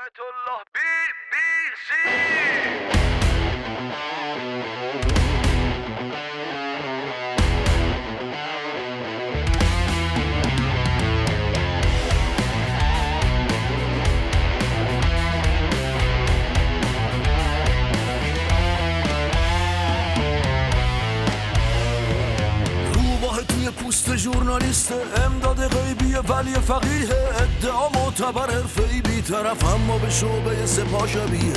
آیت الله BBC. توی پوست ژورنالیست امداد غیبی ولی فقیه ادعا معتبر حرفه‌ای بی‌طرف اما به شعبه سپاه شبیه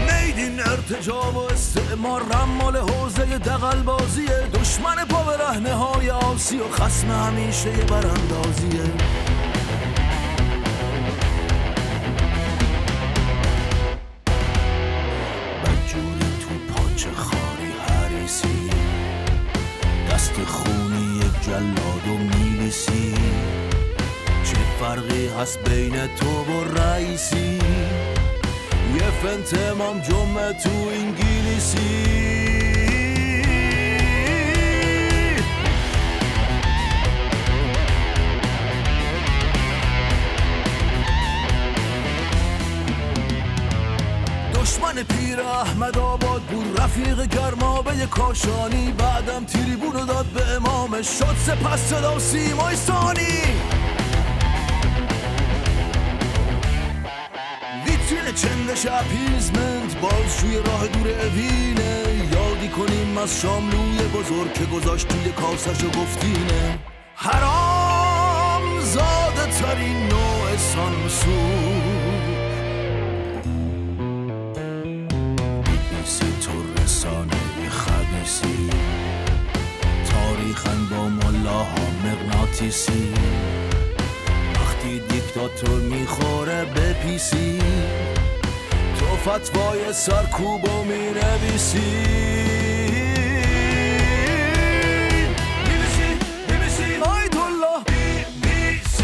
میدین ارتجاب و استعمار رمال حوزه دغل‌بازیه دشمن پا به رهنه‌های آسی و خصم همیشه براندازیه دست خونی یک جلاد و میلیسی چه فرقی هست بین تو و رئیسی یه فنت امام جمعه تو انگلیسی دشمن پیر احمد آباد بود رفیق گرمابه کاشانی بعدم تریبونو داد به امامش شد سپس صدا و سیمای ثانی ویترین چندش اپیزمنت بازجوی راه دور اوینه یادی کنیم از شاملوی بزرگ که گذاشت توی کاسش و گفتینه حرام زاده ترین نوع سانسور خبیسی تاریخن با ملاها مغناطیسی وقتی دیکتاتور میخوره به پیسی تو فتوای سرکوبو مینویسی آیت الله BBC.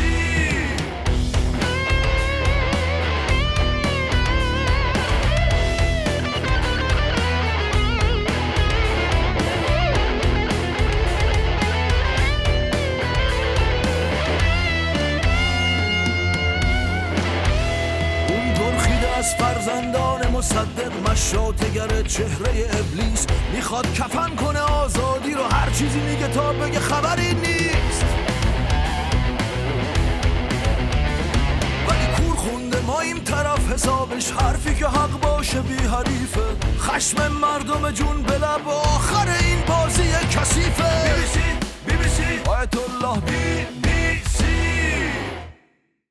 از فرزندان مصدق مشاطگر چهره ابلیس میخواد کفن کنه آزادی رو هر چیزی میگه تا بگه خبری نیست ولی کور خونده ماییم طرف حسابش حرفی که حق باشه بی حریفه خشم مردم جون به لب آخر این بازی کثیفه BBC. آیت الله